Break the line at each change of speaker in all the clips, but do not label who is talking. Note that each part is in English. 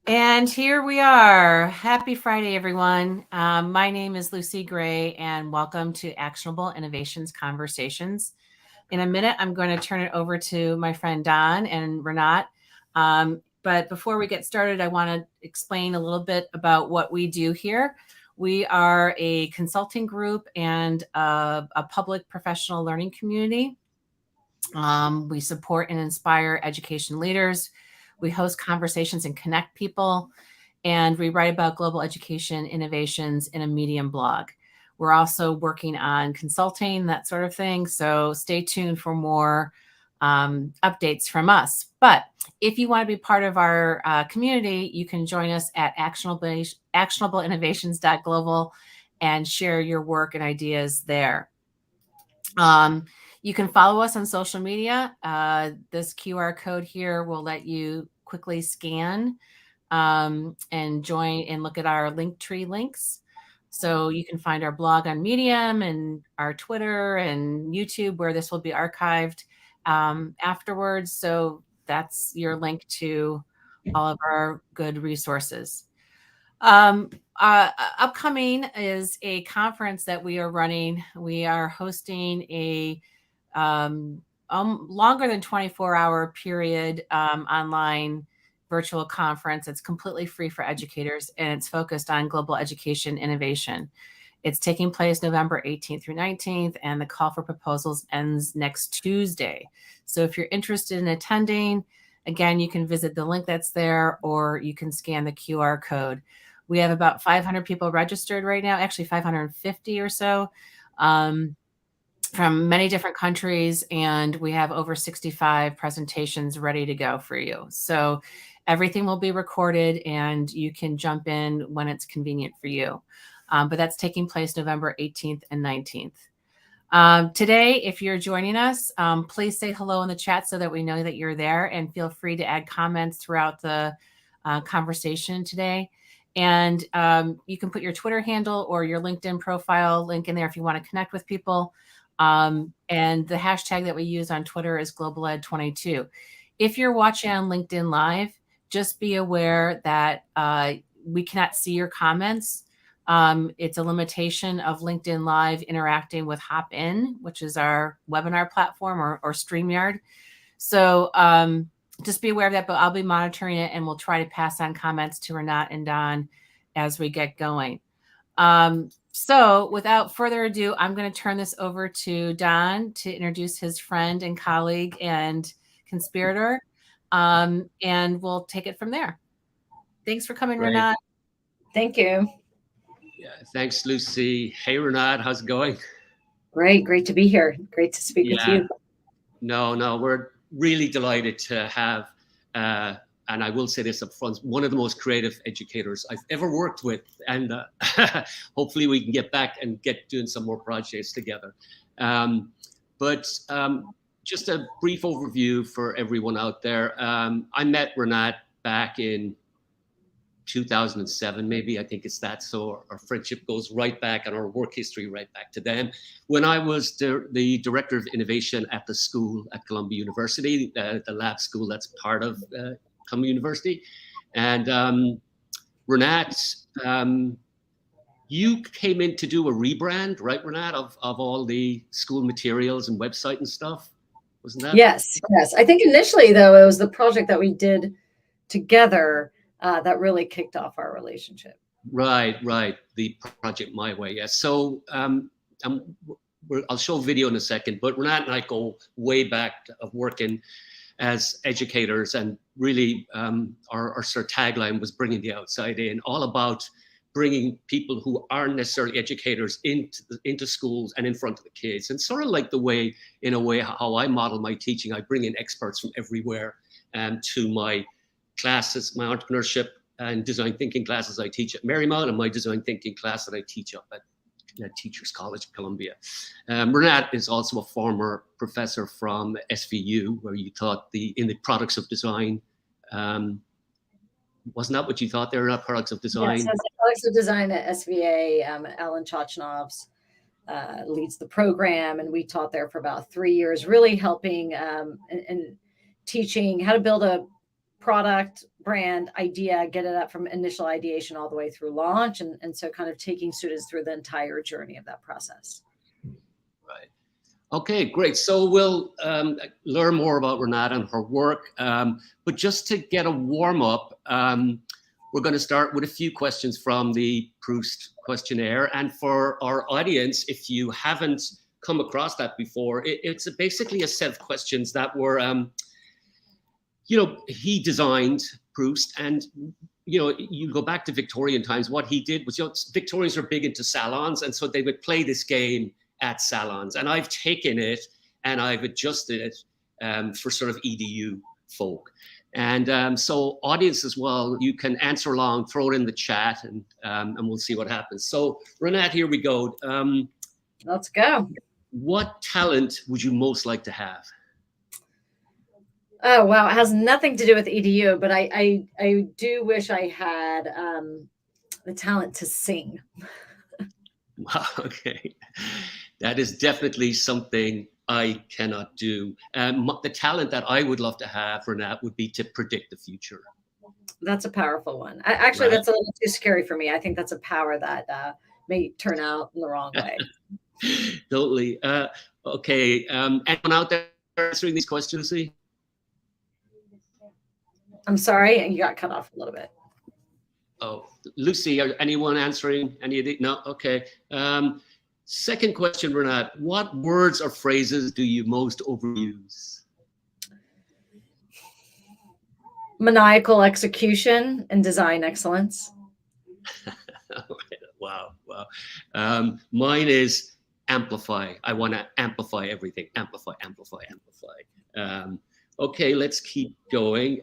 And here we are. Happy Friday, everyone. My name is Lucy Gray, and welcome to Actionable Innovations Conversations. In a minute, I'm going to turn it over to my friend Don and Rinat. But before we get started, I want to explain a little bit about what we do here. We are a consulting group and a public professional learning community. We support and inspire education leaders. We host conversations and connect people, and we write about global education innovations in a Medium blog. We're also working on consulting, that sort of thing. So stay tuned for more updates from us. But if you want to be part of our community, you can join us at actionableinnovations.global and share your work and ideas there. You can follow us on social media. This QR code here will let you quickly scan and join and look at our Linktree links. So you can find our blog on Medium and our Twitter and YouTube, where this will be archived afterwards. So that's your link to all of our good resources. Upcoming is a conference that we are running. We are hosting a longer than 24-hour period online virtual conference. It's completely free for educators, and it's focused on global education innovation. It's taking place November 18th through 19th, and the call for proposals ends next Tuesday. So if you're interested in attending, again, you can visit the link that's there, or you can scan the QR code. We have about 500 people registered right now, actually 550 or so. From many different countries, and we have over 65 presentations ready to go for you. So everything will be recorded, and you can jump in when it's convenient for you. But that's taking place November 18th and 19th. Today, if you're joining us, please say hello in the chat so that we know that you're there, and feel free to add comments throughout the conversation today. And you can put your Twitter handle or your LinkedIn profile link in there if you want to connect with people. And the hashtag that we use on Twitter is GlobalEd22. If you're watching on LinkedIn Live, just be aware that we cannot see your comments. It's a limitation of LinkedIn Live interacting with Hop-In, which is our webinar platform, or StreamYard. So just be aware of that, but I'll be monitoring it, and we'll try to pass on comments to Rinat and Don as we get going. So without further ado, I'm going to turn this over to Don to introduce his friend and colleague and conspirator, and we'll take it from there. Thanks for coming,
Great.
Rinat.
Thank you.
Yeah, thanks, Lucy. Hey, Rinat, how's it going?
Great to be here. Great to speak with you.
No, we're really delighted to have, and I will say this up front, one of the most creative educators I've ever worked with. And hopefully we can get back and get doing some more projects together. But just a brief overview for everyone out there. I met Rinat back in 2007, maybe, I think it's that. So our friendship goes right back, and our work history right back to then. When I was the director of innovation at the school at Columbia University, the lab school that's part of Columbia University. And Rinat, you came in to do a rebrand, right, Rinat, of all the school materials and website and stuff, wasn't that?
Yes. I think initially, though, it was the project that we did together that really kicked off our relationship.
Right. The project My Way. Yes. So I'll show a video in a second, but Rinat and I go way back of working as educators, and really our sort of tagline was bringing the outside in, all about bringing people who aren't necessarily educators into schools and in front of the kids. And sort of like in a way, how I model my teaching, I bring in experts from everywhere to my classes, my entrepreneurship and design thinking classes I teach at Marymount, and my design thinking class that I teach up at Teachers College, Columbia. Rinat is also a former professor from SVU, where you taught in the products of design. Wasn't that what you thought there, not products of design?
Yes, products of design at SVA. Alan Chachnovs leads the program, and we taught there for about 3 years, really helping and teaching how to build a product, brand, idea, get it up from initial ideation all the way through launch. And so kind of taking students through the entire journey of that process.
Right. Okay, great. So we'll learn more about Rinat and her work. But just to get a warm up, we're going to start with a few questions from the Proust questionnaire. And for our audience, if you haven't come across that before, it's basically a set of questions that were, he designed, Proust, and you go back to Victorian times. What he did was, Victorians were big into salons, and so they would play this game at salons. And I've taken it and I've adjusted it for sort of EDU folk. And so audience as well, you can answer along, throw it in the chat, and we'll see what happens. So Rinat, here we go.
Let's go.
What talent would you most like to have?
Oh, wow. It has nothing to do with EDU, but I do wish I had the talent to sing.
Wow, okay. That is definitely something I cannot do. The talent that I would love to have, Rinat, would be to predict the future.
That's a powerful one. Actually, right. That's a little too scary for me. I think that's a power that may turn out in the wrong way.
Totally. Okay. Anyone out there answering these questions, Lucy?
I'm sorry, you got cut off a little bit.
Oh, Lucy, anyone answering any of these? No? Okay. Second question, Rinat. What words or phrases do you most overuse?
Maniacal execution and design excellence.
Wow. Mine is amplify. I want to amplify everything. Amplify. Okay, let's keep going.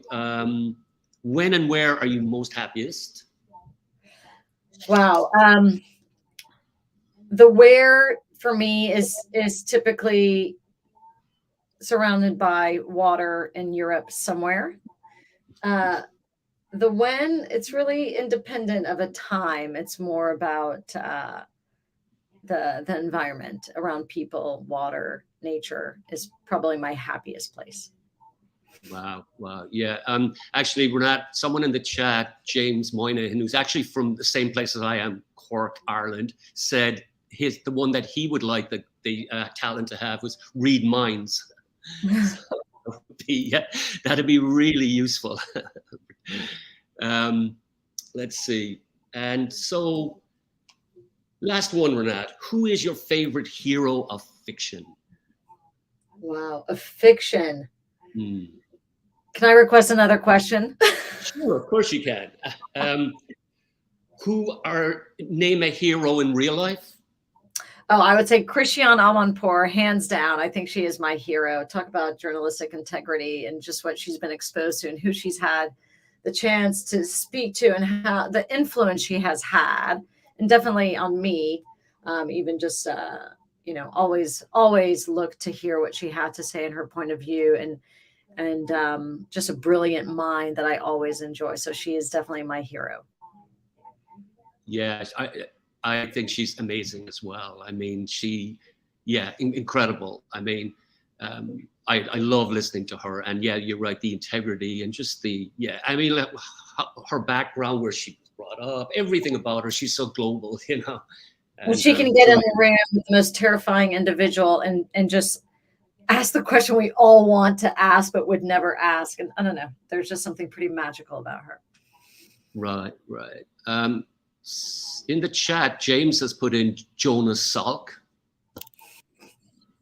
When and where are you most happiest?
Wow. The where for me is typically surrounded by water in Europe somewhere. The when, it's really independent of a time. It's more about the environment around people, water, nature is probably my happiest place.
Wow. Yeah. Actually, Rinat, someone in the chat, James Moynihan, who's actually from the same place as I am, Cork, Ireland, said the one that he would like the talent to have was read minds. So that'd be really useful. Let's see. And so, last one, Rinat. Who is your favorite hero of fiction?
Wow, of fiction. Can I request another question?
Sure, of course you can. Name a hero in real life?
Oh, I would say Christiane Amanpour, hands down. I think she is my hero. Talk about journalistic integrity and just what she's been exposed to and who she's had the chance to speak to and how the influence she has had, and definitely on me, even just, always look to hear what she had to say and her point of view, and just a brilliant mind that I always enjoy. So she is definitely my hero.
Yes, I think she's amazing as well. I mean, incredible. I mean, I love listening to her, and yeah, you're right. The integrity and just her background, where she was brought up, everything about her. She's so global,
And she can get in the room with the most terrifying individual and just ask the question we all want to ask but would never ask. And I don't know, there's just something pretty magical about her.
Right. In the chat, James has put in Jonas Salk.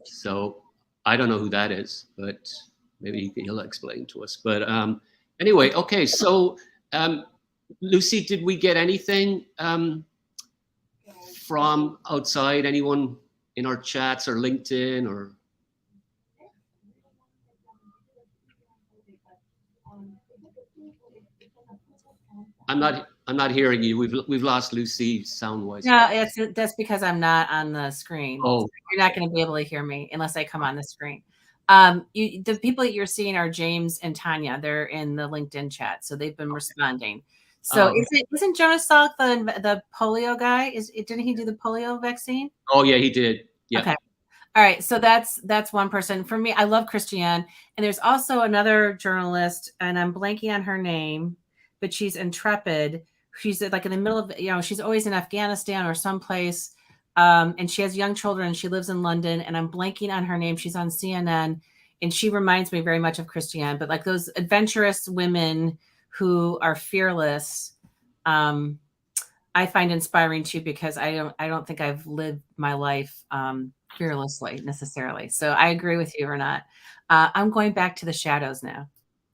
So I don't know who that is, but maybe he'll explain to us. But anyway, okay. So Lucy, did we get anything from outside? Anyone in our chats or LinkedIn or? I'm not hearing you. We've lost Lucy sound-wise.
No, that's because I'm not on the screen.
Oh,
so you're not going to be able to hear me unless I come on the screen. The people that you're seeing are James and Tanya. They're in the LinkedIn chat, so they've been responding. So isn't Jonas Salk the polio guy? Didn't he do the polio vaccine?
Oh yeah, he did. Yeah.
Okay. All right, so that's one person. For me, I love Christiane, and there's also another journalist, and I'm blanking on her name, but she's intrepid. She's like in the middle of, she's always in Afghanistan or someplace, and she has young children, and she lives in London, and I'm blanking on her name. She's on CNN, and she reminds me very much of Christiane, but like those adventurous women who are fearless. I find inspiring too, because I don't think I've lived my life fearlessly necessarily. So I agree with you, Rinat. I'm going back to the shadows now.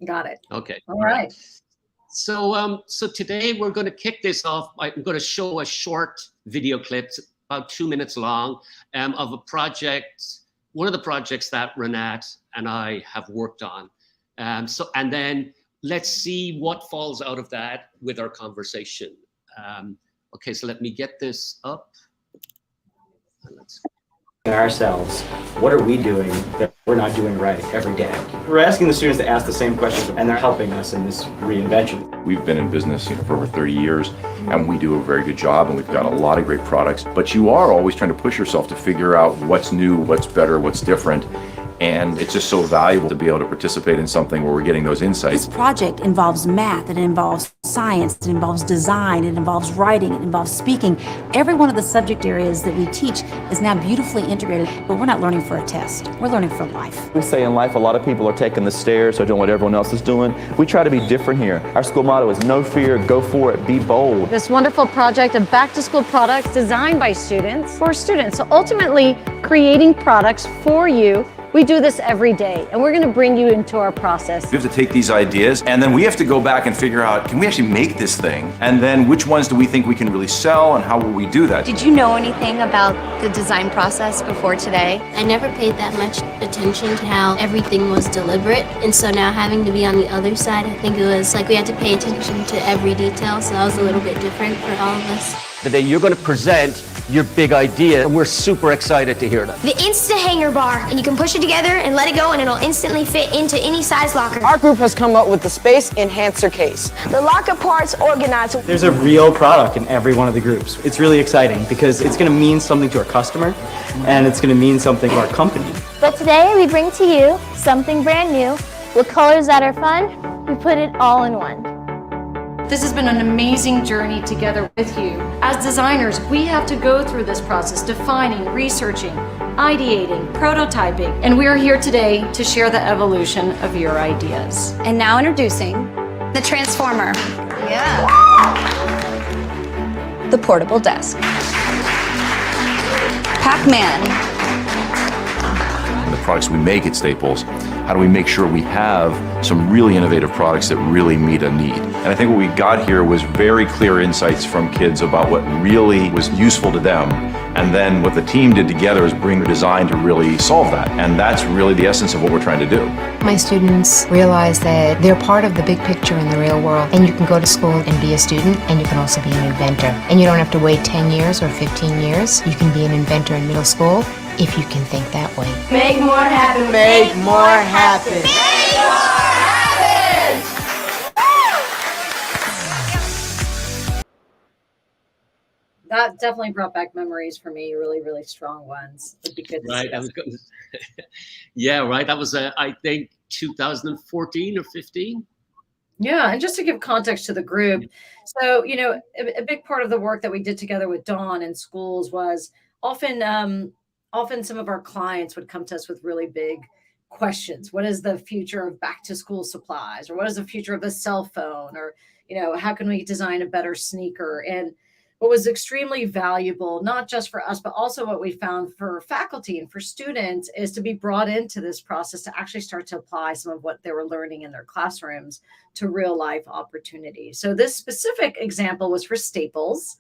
Got it.
Okay.
All right.
So today we're going to kick this off. I'm going to show a short video clip, about 2 minutes long, of a project, one of the projects that Rinat and I have worked on. And then let's see what falls out of that with our conversation. Okay, so let me get this up. Let's
ourselves, what are we doing that we're not doing right every day? We're asking the students to ask the same questions, and they're helping us in this reinvention.
We've been in business for over 30 years, and we do a very good job, and we've got a lot of great products. But you are always trying to push yourself to figure out what's new, what's better, what's different. And it's just so valuable to be able to participate in something where we're getting those insights.
This project involves math, it involves science, it involves design, it involves writing, it involves speaking. Every one of the subject areas that we teach is now beautifully integrated, but we're not learning for a test. We're learning for life.
We say in life a lot of people are taking the stairs or doing what everyone else is doing. We try to be different here. Our school motto is no fear, go for it, be bold.
This wonderful project of back-to-school products designed by students for students. So ultimately, creating products for you. We do this every day, and we're going to bring you into our process.
We have to take these ideas, and then we have to go back and figure out, can we actually make this thing? And then which ones do we think we can really sell, and how will we do that?
Did you know anything about the design process before today? I never paid that much attention to how everything was deliberate, and so now having to be on the other side, I think it was like we had to pay attention to every detail, so that was a little bit different for all of us.
Today you're going to present your big idea, and we're super excited to hear that.
The Insta Hanger Bar, and you can push it together and let it go, and it'll instantly fit into any size locker.
Our group has come up with the Space Enhancer Case.
The locker parts organized.
There's a real product in every one of the groups. It's really exciting because it's going to mean something to our customer, and it's going to mean something to our company.
But today we bring to you something brand new with colors that are fun. We put it all in one.
This has been an amazing journey together with you. As designers, we have to go through this process, defining, researching, ideating, prototyping, and we are here today to share the evolution of your ideas.
And now introducing
The Transformer.
Yeah. The portable desk. Pac-Man.
The products we make at Staples, how do we make sure we have some really innovative products that really meet a need? And I think what we got here was very clear insights from kids about what really was useful to them. And then what the team did together is bring the design to really solve that. And that's really the essence of what we're trying to do.
My students realize that they're part of the big picture in the real world. And you can go to school and be a student, and you can also be an inventor. And you don't have to wait 10 years or 15 years. You can be an inventor in middle school if you can think that way.
Make more happen. Make more happen.
Make more happen!
That definitely brought back memories for me, really, really strong ones. It'd be good to
right.
see
I was going yeah, right. That was, I think, 2014 or 15.
Yeah, and just to give context to the group, so, a big part of the work that we did together with Dawn in schools was often some of our clients would come to us with really big questions. What is the future of back to school supplies? Or what is the future of the cell phone? Or, how can we design a better sneaker? And what was extremely valuable, not just for us, but also what we found for faculty and for students, is to be brought into this process to actually start to apply some of what they were learning in their classrooms to real life opportunities. So this specific example was for Staples.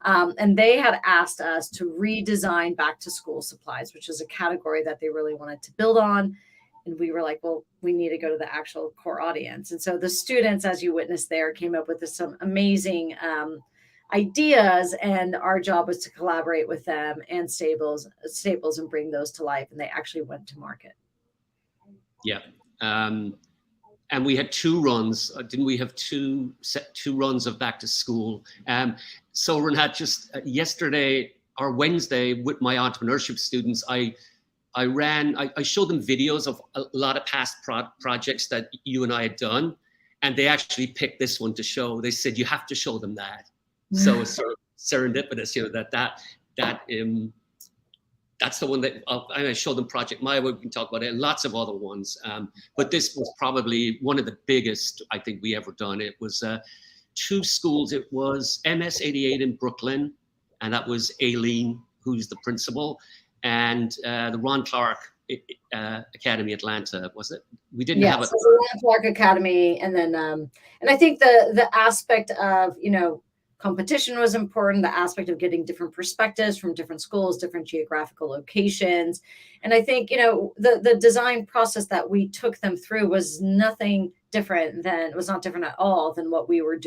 And they had asked us to redesign back to school supplies, which is a category that they really wanted to build on. And we were like, well, we need to go to the actual core audience. And so the students, as you witnessed there, came up with some amazing ideas. And our job was to collaborate with them and Staples and bring those to life. And they actually went to market.
Yeah. And we had 2 runs. Didn't we have two runs of back to school? So Rinat, just yesterday or Wednesday with my entrepreneurship students, I I showed them videos of a lot of past projects that you and I had done, and they actually picked this one to show. They said, you have to show them that. So it's sort of serendipitous, that's the one that I showed them Project My Way. We can talk about it, and lots of other ones. But this was probably one of the biggest I think we ever done. It was 2 schools. It was MS 88 in Brooklyn, and that was Aileen, who's the principal, and the Ron Clark Academy Atlanta, was it? We didn't have it.
So the Ron Clark Academy, and then and I think the aspect of competition was important, the aspect of getting different perspectives from different schools, different geographical locations. And I think, the design process that we took them through was not different at all than what we would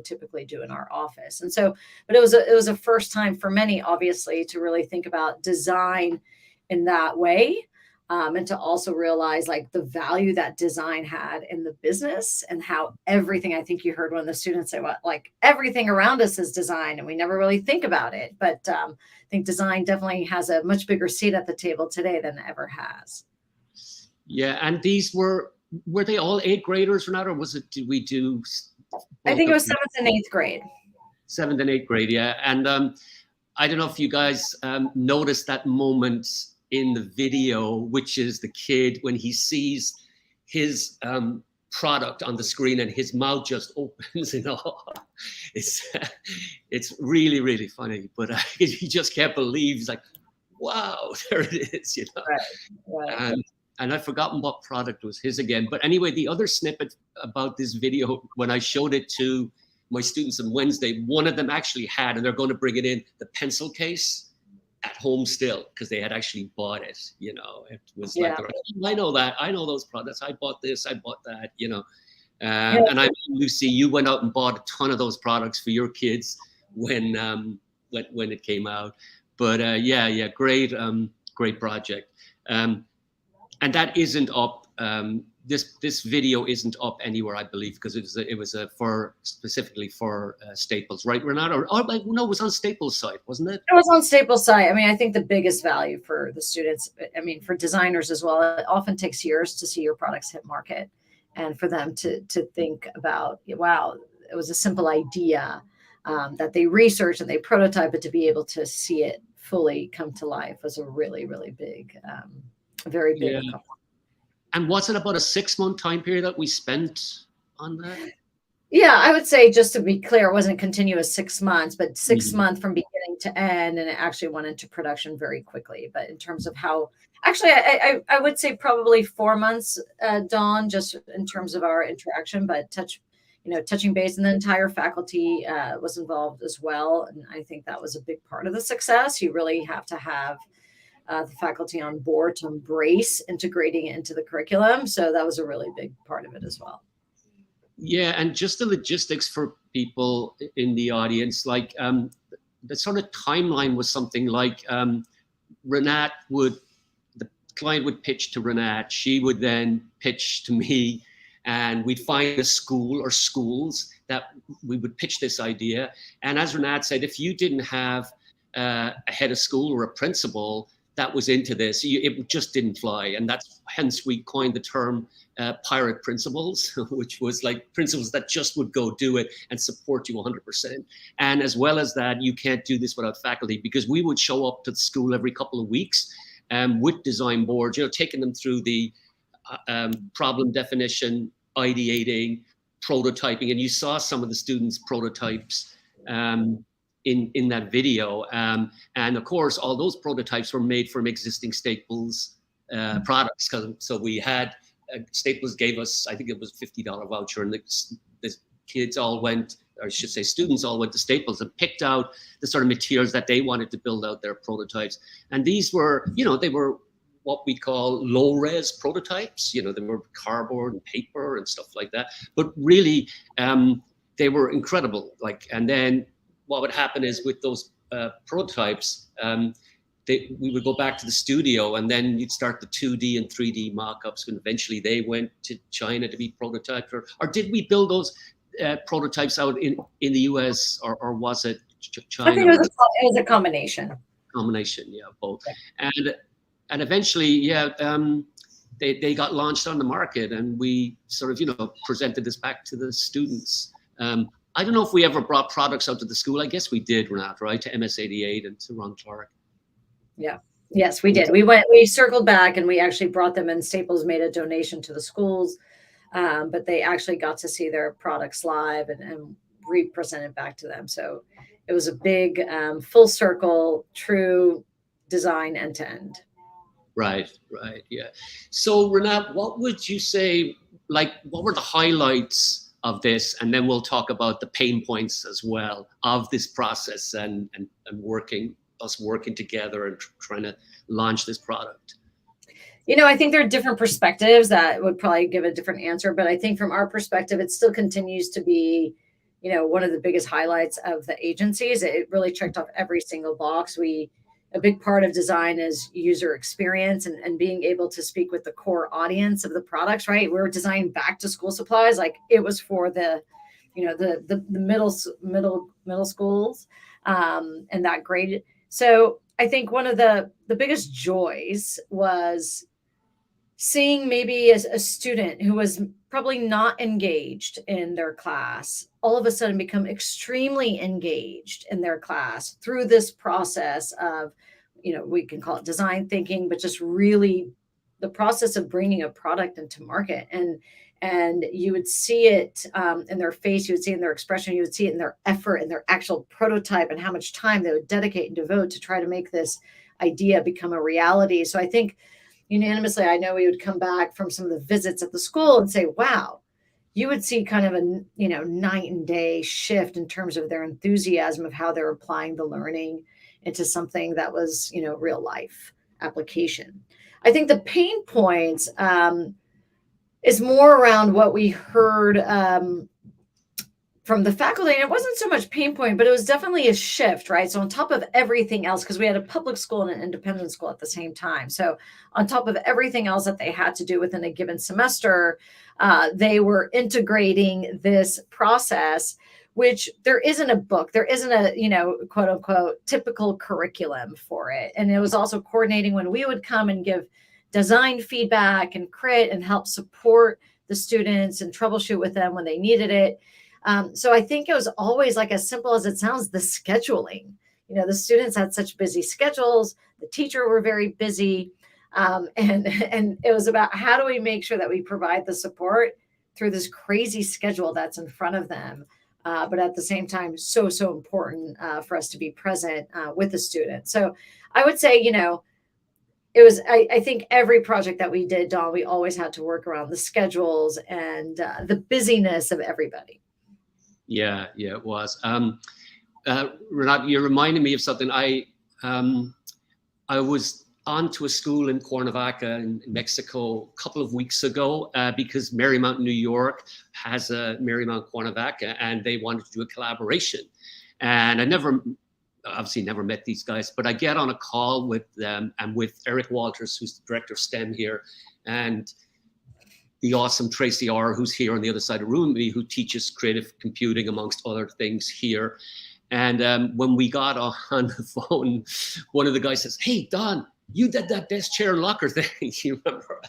typically do in our office. And so, but it was a first time for many, obviously, to really think about design in that way. And to also realize like the value that design had in the business, and how everything, I think you heard one of the students say, what, like everything around us is design and we never really think about it. But I think design definitely has a much bigger seat at the table today than it ever has.
Yeah. And these were they all 8th graders or not? Or did we do?
I think it was 7th and 8th grade.
7th and 8th grade. Yeah. And I don't know if you guys noticed that moment in the video, which is the kid when he sees his product on the screen and his mouth just opens and it's really, really funny. But he just can't believe. He's like, wow, there it is, Right. And I've forgotten what product was his again. But anyway, the other snippet about this video, when I showed it to my students on Wednesday, one of them actually had, and they're going to bring it in, the pencil case at home still, because they had actually bought it. It was like, I know that, I know those products, I bought this, I bought that, and I, Lucy, you went out and bought a ton of those products for your kids when it came out. But great project. And that isn't up. This video isn't up anywhere, I believe, because it was specifically for Staples, right, Rinat? No, it was on Staples' site, wasn't it?
It was on Staples' site. I mean, I think the biggest value for the students, for designers as well, it often takes years to see your products hit market, and for them to think about, wow, it was a simple idea that they researched and they prototyped, but to be able to see it fully come to life was a really, really big, very big accomplishment.
And was it about a 6-month time period that we spent on that?
Yeah, I would say, just to be clear, it wasn't continuous 6 months, but 6 months from beginning to end, and it actually went into production very quickly. But in terms of how, actually, I would say probably 4 months, Dawn, just in terms of our interaction, but touching base, and the entire faculty was involved as well. And I think that was a big part of the success. You really have to have the faculty on board to embrace integrating it into the curriculum. So that was a really big part of it as well.
Yeah, and just the logistics for people in the audience, like the sort of timeline was something like the client would pitch to Rinat, she would then pitch to me, and we'd find a school or schools that we would pitch this idea. And as Rinat said, if you didn't have a head of school or a principal that was into this, it just didn't fly. And hence we coined the term pirate principals, which was like principals that just would go do it and support you 100%. And as well as that, you can't do this without faculty, because we would show up to the school every couple of weeks with design boards, taking them through the problem definition, ideating, prototyping. And you saw some of the students' prototypes in that video. And of course, all those prototypes were made from existing Staples products. So we had, Staples gave us, I think it was a $50 voucher, and the kids all went, or I should say students all went to Staples and picked out the sort of materials that they wanted to build out their prototypes. And these were, they were what we call low-res prototypes. They were cardboard and paper and stuff like that. But really, they were incredible. And then what would happen is with those prototypes, we would go back to the studio, and then you'd start the 2D and 3D mock-ups, and eventually they went to China to be prototyped. Or did we build those prototypes out in the US, or was it China?
I think it was a combination.
Combination, yeah, both. And and eventually, yeah, they got launched on the market, and we sort of, you know, presented this back to the students. I don't know if we ever brought products out to the school. I guess we did, Rinat, right? To MS88 and to Ron Clark.
Yeah. Yes, we did. We circled back and we actually brought them in. Staples made a donation to the schools, but they actually got to see their products live and represented back to them. So it was a big full circle, true design end to end.
Right, yeah. So Rinat, what would you say, like, what were the highlights of this? And then we'll talk about the pain points as well of this process and working together and trying to launch this product.
You know, I think there are different perspectives that would probably give a different answer, but I think from our perspective, it still continues to be, you know, one of the biggest highlights of the agencies. It really checked off every single box. A big part of design is user experience and being able to speak with the core audience of the products, right? We're designing back to school supplies. Like it was for the, you know, the middle schools and that grade. So I think one of the biggest joys was seeing maybe a student who was probably not engaged in their class all of a sudden become extremely engaged in their class through this process of, you know, we can call it design thinking, but just really the process of bringing a product into market. And you would see it in their face, you would see it in their expression, you would see it in their effort and their actual prototype and how much time they would dedicate and devote to try to make this idea become a reality. So I think unanimously, I know we would come back from some of the visits at the school and say, wow, you would see kind of a, you know, night and day shift in terms of their enthusiasm of how they're applying the learning into something that was, you know, real life application. I think the pain points is more around what we heard from the faculty. And it wasn't so much pain point, but it was definitely a shift, right? So on top of everything else, because we had a public school and an independent school at the same time. So on top of everything else that they had to do within a given semester, they were integrating this process, which there isn't a book, there isn't a, you know, quote unquote, typical curriculum for it. And it was also coordinating when we would come and give design feedback and crit and help support the students and troubleshoot with them when they needed it. So I think it was always, like, as simple as it sounds, the scheduling. You know, the students had such busy schedules, the teacher were very busy, and it was about how do we make sure that we provide the support through this crazy schedule that's in front of them, but at the same time, so important for us to be present with the student. So I would say, you know, it was, I think every project that we did, Dawn, we always had to work around the schedules and the busyness of everybody.
Yeah, it was. Rinat, you reminded me of something. I was on to a school in Cuernavaca in Mexico a couple of weeks ago because Marymount, New York has a Marymount Cuernavaca, and they wanted to do a collaboration. And I obviously never met these guys, but I get on a call with them and with Eric Walters, who's the director of STEM here, and the awesome Tracy R, who's here on the other side of the room, who teaches creative computing amongst other things here. And when we got on the phone, one of the guys says, "Hey, Don, you did that desk chair and locker thing." You remember?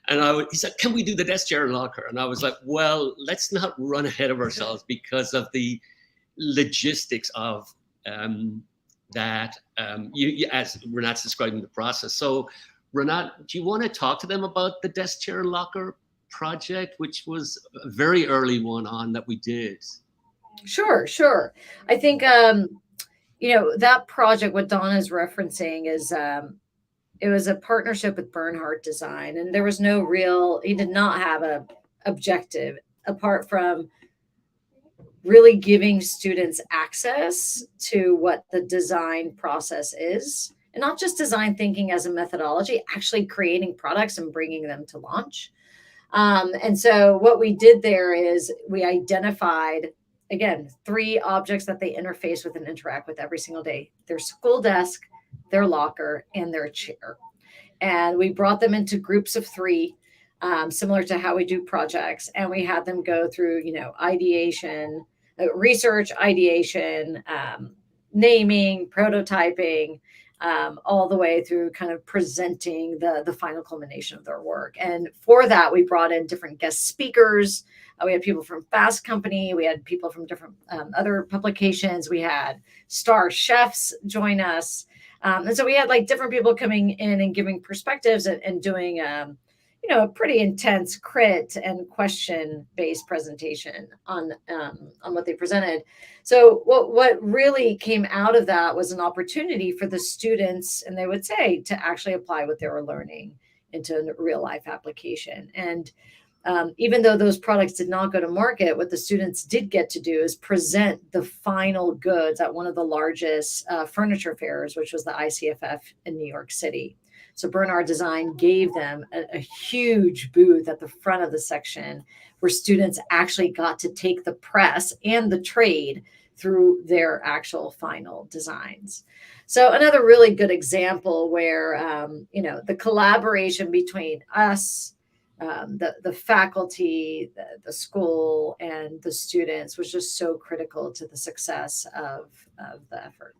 And he said, "Can we do the desk chair and locker?" And I was like, well, let's not run ahead of ourselves because of the logistics of that, as Rinat's describing the process. So Rinat, do you want to talk to them about the desk chair and locker project, which was a very early one on that we did?
Sure. I think, you know, that project, what Donna is referencing is, it was a partnership with Bernhardt Design, and there was he did not have a objective apart from really giving students access to what the design process is, and not just design thinking as a methodology, actually creating products and bringing them to launch. And so what we did there is we identified, again, 3 objects that they interface with and interact with every single day: their school desk, their locker, and their chair. And we brought them into groups of 3, similar to how we do projects. And we had them go through, you know, ideation, research, ideation, naming, prototyping, all the way through kind of presenting the final culmination of their work. And for that, we brought in different guest speakers. We had people from Fast Company. We had people from different other publications. We had star chefs join us. And so we had like different people coming in and giving perspectives and doing, a pretty intense crit and question-based presentation on what they presented. So what really came out of that was an opportunity for the students, and they would say, to actually apply what they were learning into a real-life application. And even though those products did not go to market, what the students did get to do is present the final goods at one of the largest furniture fairs, which was the ICFF in New York City. So Bernard Design gave them a huge booth at the front of the section where students actually got to take the press and the trade through their actual final designs. So another really good example where, the collaboration between us, the faculty, the school, and the students was just so critical to the success of the effort.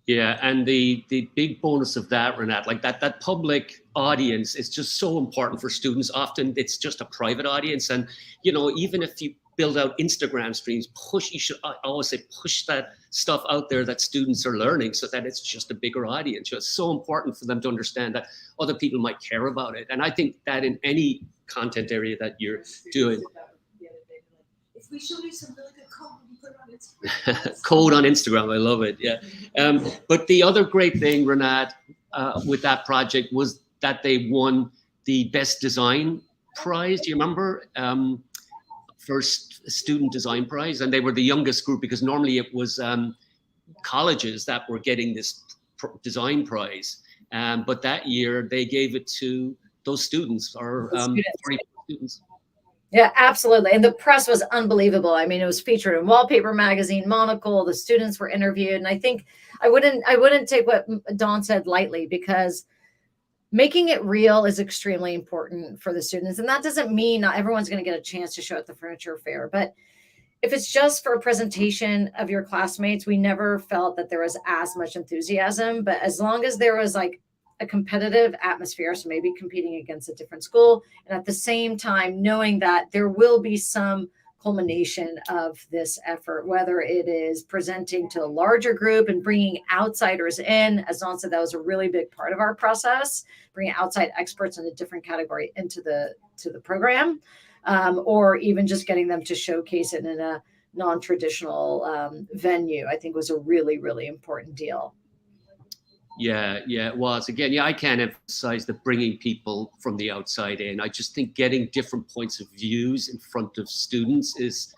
Yeah, and the big bonus of that, Rinat, like that public audience is just so important for students. Often it's just a private audience, and even if you build out Instagram streams, you should always say push that stuff out there that students are learning, so that it's just a bigger audience. It's so important for them to understand that other people might care about it, and I think that in any content area that you're doing.
If we show you some really good code, we put it on Instagram.
Code on Instagram, I love it. Yeah, but the other great thing, Rinat, with that project was that they won the Best Design Prize. Do you remember? First Student Design Prize, and they were the youngest group because normally it was colleges that were getting this design prize. But that year they gave it to those students, or 40 students.
Yeah, absolutely. And the press was unbelievable. I mean, it was featured in Wallpaper Magazine, Monocle. The students were interviewed. And I think I wouldn't take what Dawn said lightly, because making it real is extremely important for the students. And that doesn't mean not everyone's going to get a chance to show at the furniture fair. But if it's just for a presentation of your classmates, we never felt that there was as much enthusiasm. But as long as there was like a competitive atmosphere, so maybe competing against a different school, and at the same time knowing that there will be some culmination of this effort, whether it is presenting to a larger group and bringing outsiders in. As Dawn said, that was a really big part of our process, bringing outside experts in a different category into the program, or even just getting them to showcase it in a non-traditional venue, I think was a really, really important deal.
Yeah, it was. Again, I can't emphasize that bringing people from the outside in. I just think getting different points of views in front of students is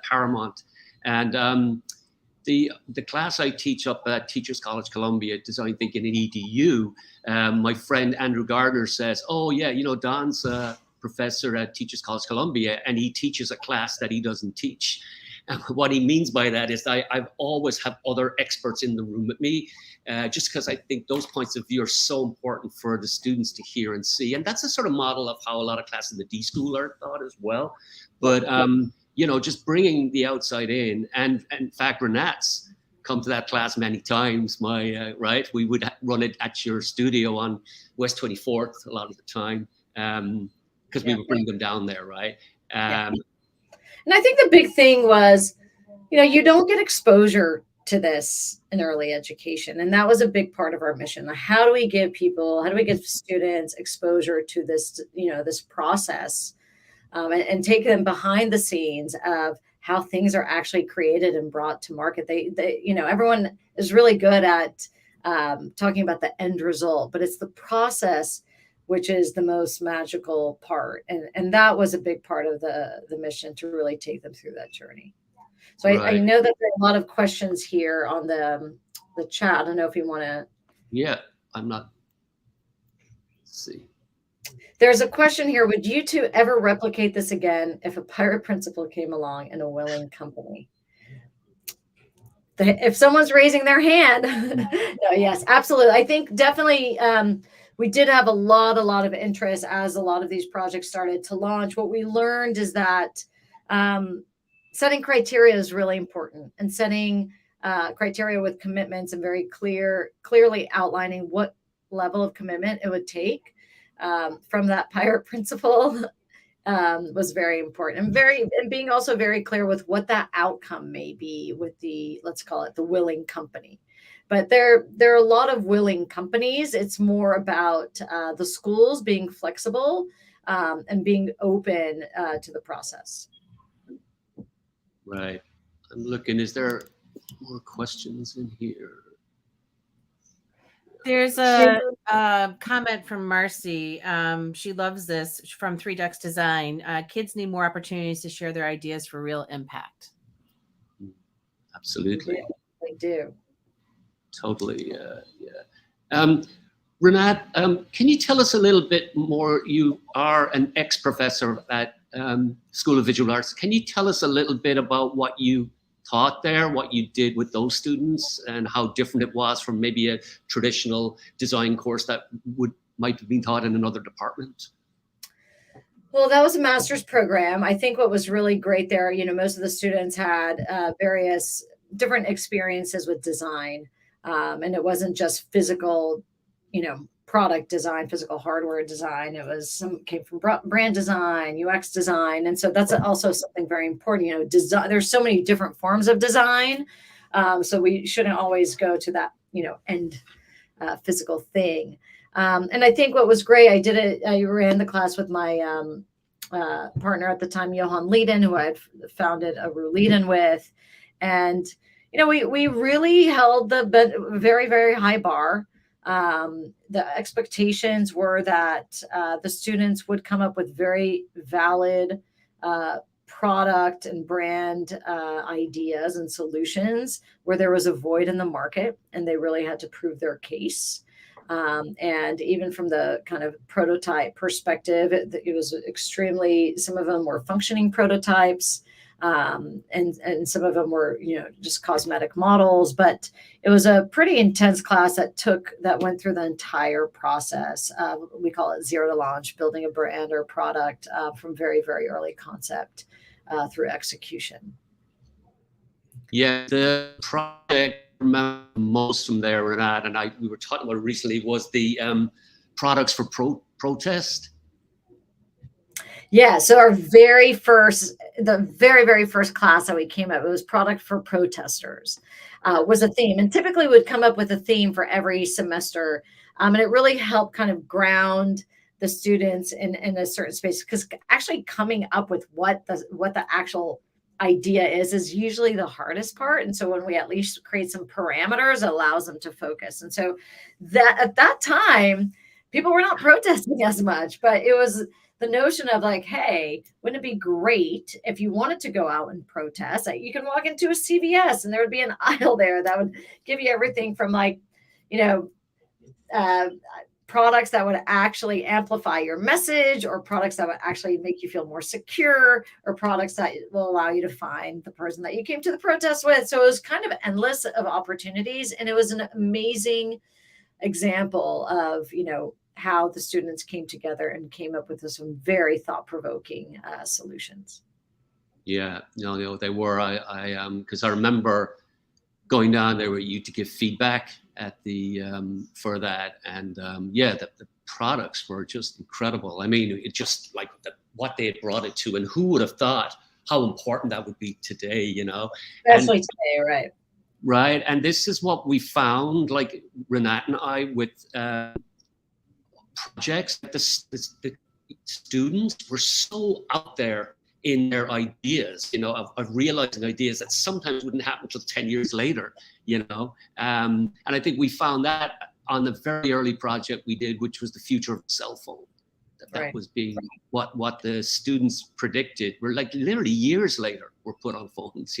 paramount. And the class I teach up at Teachers College Columbia, Design Thinking and EDU, my friend Andrew Gardner says, "Oh yeah, Don's a professor at Teachers College Columbia, and he teaches a class that he doesn't teach." And what he means by that is I've always have other experts in the room with me, just because I think those points of view are so important for the students to hear and see. And that's a sort of model of how a lot of classes in the D School are taught as well. But, just bringing the outside in. And in fact, Rinat's come to that class many times. Right? We would run it at your studio on West 24th a lot of the time, because we would bring them down there, right?
And I think the big thing was, you don't get exposure to this in early education. And that was a big part of our mission. How do we give students exposure to this, this process, and take them behind the scenes of how things are actually created and brought to market. Everyone is really good at talking about the end result, but it's the process which is the most magical part. And that was a big part of the mission, to really take them through that journey. So I know that there are a lot of questions here on the chat. I don't know if you want to.
Yeah, I'm not. Let's see.
There's a question here. Would you two ever replicate this again if a pirate principal came along in a willing company? If someone's raising their hand, no, yes, absolutely. I think definitely we did have a lot of interest as a lot of these projects started to launch. What we learned is that setting criteria is really important, and setting criteria with commitments and very clearly outlining what level of commitment it would take from that pirate principle was very important, and being also very clear with what that outcome may be with the, let's call it the willing company. But there are a lot of willing companies. It's more about the schools being flexible and being open to the process.
Right. I'm looking, is there more questions in here?
There's a comment from Marcy. She loves this from 3 Ducks Design. Kids need more opportunities to share their ideas for real impact.
Absolutely.
They do.
Totally. Yeah. Rinat, can you tell us a little bit more? You are an ex-professor at School of Visual Arts. Can you tell us a little bit about what you taught there, what you did with those students, and how different it was from maybe a traditional design course that might have been taught in another department?
Well, that was a master's program. I think what was really great there, most of the students had various different experiences with design. And it wasn't just physical, product design, physical hardware design. It was came from brand design, UX design. And so that's also something very important, design. There's so many different forms of design. So we shouldn't always go to that, end physical thing. And I think what was great, I ran the class with my partner at the time, Johan Leiden, who I had founded Aruliden with. And, we really held the very, very high bar. The expectations were that the students would come up with very valid product and brand ideas and solutions where there was a void in the market, and they really had to prove their case. And even from the kind of prototype perspective, it was extremely, some of them were functioning prototypes. And some of them were, just cosmetic models, but it was a pretty intense class that went through the entire process. We call it zero to launch, building a brand or product from very, very early concept through execution.
Yeah, the project I remember most from there, Rinat, and we were talking about recently, was the products for protest.
Yeah, so the very, very first class that we came up, it was product for protesters, was a theme. And typically would come up with a theme for every semester. And it really helped kind of ground the students in a certain space, because actually coming up with what the actual idea is usually the hardest part. And so when we at least create some parameters, it allows them to focus. And so that at that time, people were not protesting as much, but it was the notion of like, hey, wouldn't it be great if you wanted to go out and protest? You can walk into a CVS and there would be an aisle there that would give you everything from products that would actually amplify your message, or products that would actually make you feel more secure, or products that will allow you to find the person that you came to the protest with. So it was kind of endless of opportunities. And it was an amazing example of, how the students came together and came up with some very thought-provoking solutions.
Yeah, no, they were. Because I remember going down there with you to give feedback at the for that, and the products were just incredible. I mean, it just like what they had brought it to, and who would have thought how important that would be today,
Especially today, right?
Right, and this is what we found, like Rinat and I, with projects. The students were so out there in their ideas, of realizing ideas that sometimes wouldn't happen until 10 years later, and I think we found that on the very early project we did, which was the future of the cell phone. That was being what the students predicted. Were like literally years later were put on phones,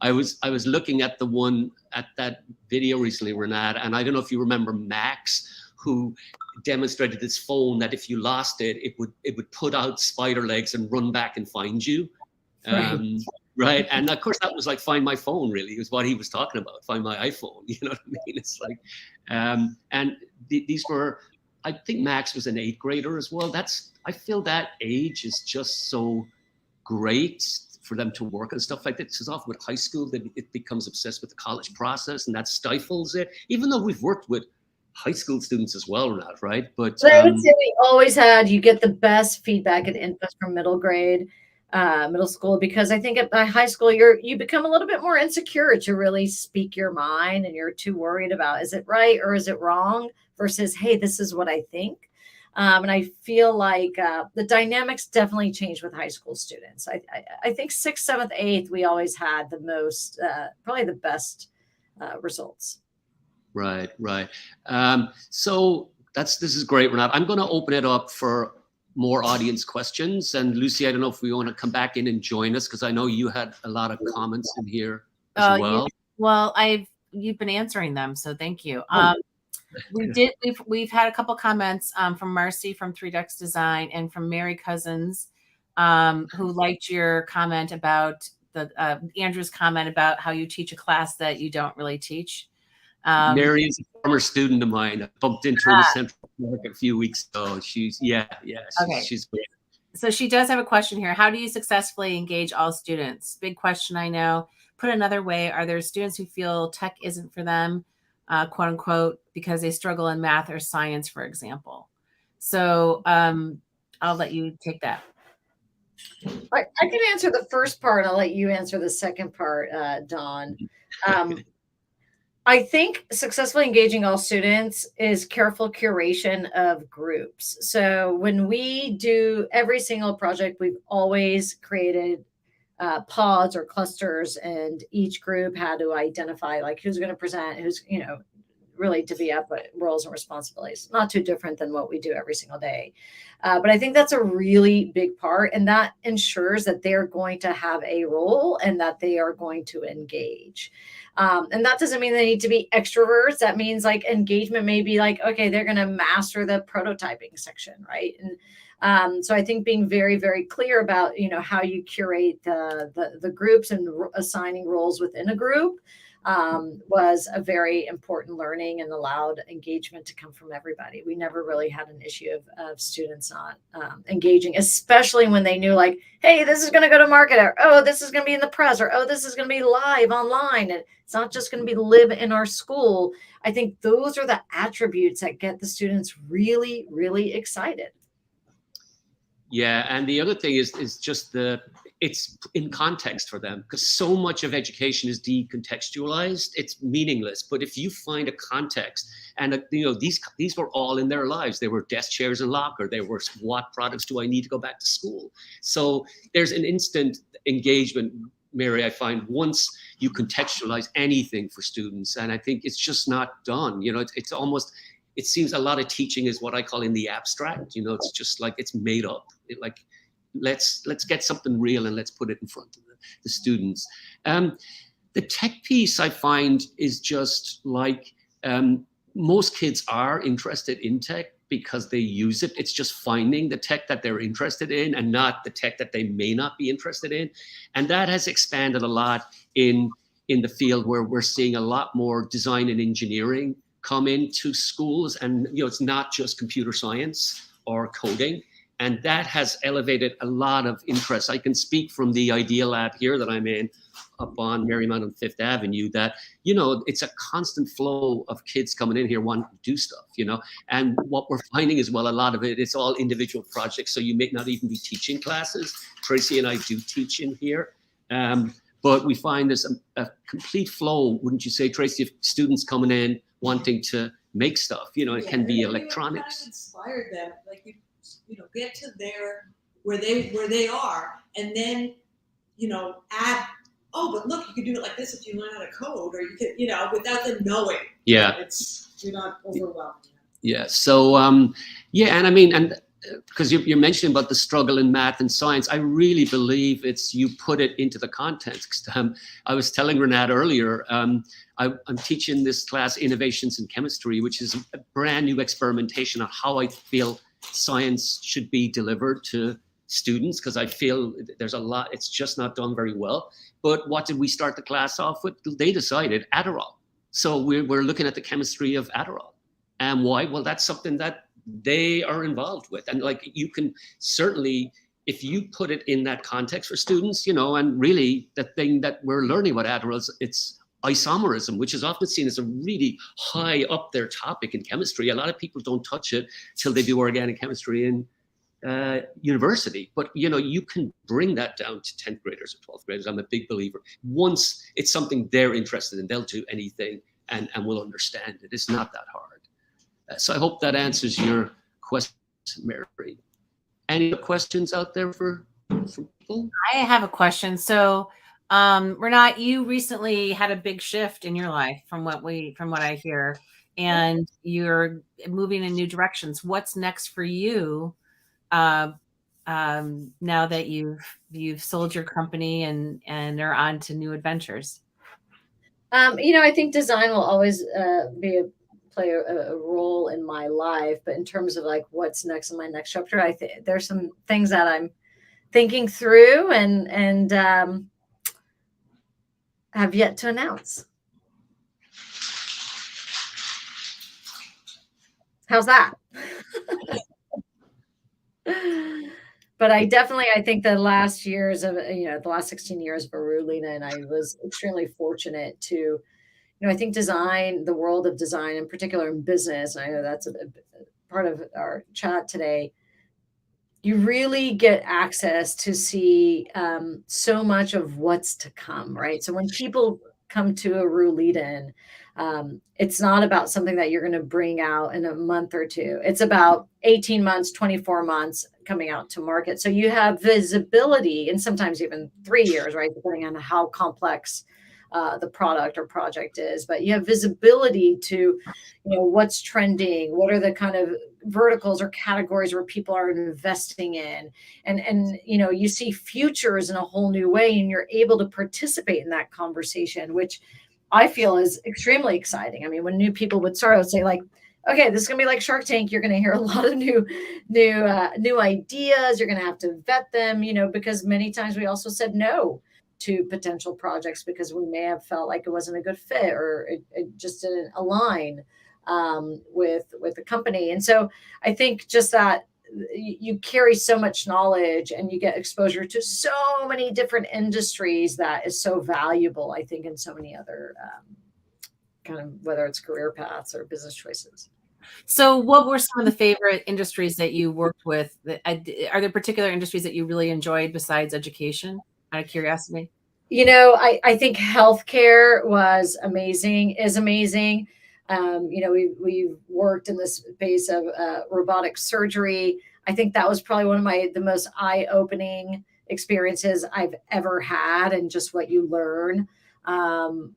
I was looking at that video recently, Rinat, and I don't know if you remember Max, who demonstrated this phone that if you lost it, it would put out spider legs and run back and find you. Right. And of course that was like Find My Phone, really, is what he was talking about. Find My iPhone. You know what I mean? It's like, and these were, I think Max was an 8th grader as well. I feel that age is just so great for them to work and stuff like that. Because often with high school, it becomes obsessed with the college process, and that stifles it. Even though we've worked with high school students as well, Rinat, right? But
I would say we always you get the best feedback and input from middle grade, middle school, because I think at high school you become a little bit more insecure to really speak your mind, and you're too worried about, is it right or is it wrong, versus, hey, this is what I think. And I feel like the dynamics definitely changed with high school students. I think 6th, 7th, 8th, we always had the most, probably the best results.
Right. So this is great, Rinat. I'm going to open it up for more audience questions. And Lucy, I don't know if we want to come back in and join us, because I know you had a lot of comments in here as well.
You've been answering them, so thank you. We've had a couple comments from Marcy from 3 Ducks Design, and from Mary Cousins, who liked your comment about Andrew's comment about how you teach a class that you don't really teach.
Mary is a former student of mine. I bumped into her in Central Park a few weeks ago. She's great.
So she does have a question here. How do you successfully engage all students? Big question, I know. Put another way, are there students who feel tech isn't for them, quote unquote, because they struggle in math or science, for example? So I'll let you take that.
I can answer the first part. I'll let you answer the second part, Dawn. I think successfully engaging all students is careful curation of groups. So when we do every single project, we've always created pods or clusters, and each group had to identify like who's going to present, who's, really divvy up roles and responsibilities. Not too different than what we do every single day. But I think that's a really big part, and that ensures that they're going to have a role and that they are going to engage. And that doesn't mean they need to be extroverts. That means like engagement may be like, okay, they're going to master the prototyping section, right? And so I think being very, very clear about, how you curate the groups and assigning roles within a group was a very important learning, and allowed engagement to come from everybody. We never really had an issue of students not engaging, especially when they knew like, hey, this is going to go to market, or oh, this is going to be in the press, or oh, this is going to be live online, and it's not just going to be live in our school. I think those are the attributes that get the students really, really excited.
Yeah, and the other thing is just it's in context for them, because so much of education is decontextualized. It's meaningless. But if you find a context, and these were all in their lives. They were desk chairs and locker. They were, what products do I need to go back to school? So there's an instant engagement, Mary, I find, once you contextualize anything for students, and I think it's just not done. It's almost, it seems a lot of teaching is what I call in the abstract. It's just like it's made up. Let's get something real and let's put it in front of the students. The tech piece, I find, is just like most kids are interested in tech because they use it. It's just finding the tech that they're interested in and not the tech that they may not be interested in. And that has expanded a lot in the field, where we're seeing a lot more design and engineering come into schools. And it's not just computer science or coding. And that has elevated a lot of interest. I can speak from the Idea Lab here that I'm in, up on Marymount on 5th Avenue, that, it's a constant flow of kids coming in here wanting to do stuff, And what we're finding as well, a lot of it's all individual projects. So you may not even be teaching classes. Tracy and I do teach in here. But we find there's a complete flow, wouldn't you say, Tracy, of students coming in wanting to make stuff. It can be electronics.
Kind of inspired them, like get to where they are, and then add. Oh, but look, you can do it like this if you learn how to code, or you could, without them knowing.
Yeah,
you're not overwhelmed.
Yeah. So and I mean, and because you're mentioning about the struggle in math and science, I really believe it's you put it into the context. I was telling Rinat earlier, I'm teaching this class, Innovations in Chemistry, which is a brand new experimentation on how I feel science should be delivered to students, because I feel there's a lot, it's just not done very well. But what did we start the class off with? They decided Adderall. So we're looking at the chemistry of Adderall. And why? Well, that's something that they are involved with. And like, you can certainly if you put it in that context for students, and really the thing that we're learning about Adderall is it's isomerism, which is often seen as a really high up there topic in chemistry. A lot of people don't touch it till they do organic chemistry in university. But, you can bring that down to 10th graders or 12th graders. I'm a big believer. Once it's something they're interested in, they'll do anything and will understand it. It's not that hard. So I hope that answers your question, Mary. Any questions out there for people?
I have a question. So, Rinat, you recently had a big shift in your life from what I hear, and you're moving in new directions. What's next for you now that you've sold your company and are on to new adventures?
I think design will always play a role in my life, but in terms of like what's next in my next chapter, I think there's some things that I'm thinking through and have yet to announce. How's that? But I think the last years of, the last 16 years of Aruliden, I was extremely fortunate to, I think design, the world of design, in particular in business, and I know that's a part of our chat today, you really get access to see so much of what's to come, right? So when people come to Aruliden, it's not about something that you're going to bring out in a month or two. It's about 18 months, 24 months coming out to market. So you have visibility, and sometimes even 3 years, right? Depending on how complex the product or project is, but you have visibility to, what's trending, what are the kind of verticals or categories where people are investing in, and you see futures in a whole new way, and you're able to participate in that conversation, which I feel is extremely exciting. I mean, when new people would start, I would say like, okay, this is gonna be like Shark Tank. You're gonna hear a lot of new ideas. You're gonna have to vet them, because many times we also said no to potential projects because we may have felt like it wasn't a good fit or it just didn't align with the company. And so I think just that you carry so much knowledge and you get exposure to so many different industries that is so valuable, I think, in so many other kind of, whether it's career paths or business choices.
So what were some of the favorite industries that you worked with? Are there particular industries that you really enjoyed besides education, out of curiosity?
I think healthcare was amazing, is amazing. We've worked in this space of robotic surgery. I think that was probably one of the most eye-opening experiences I've ever had, and just what you learn around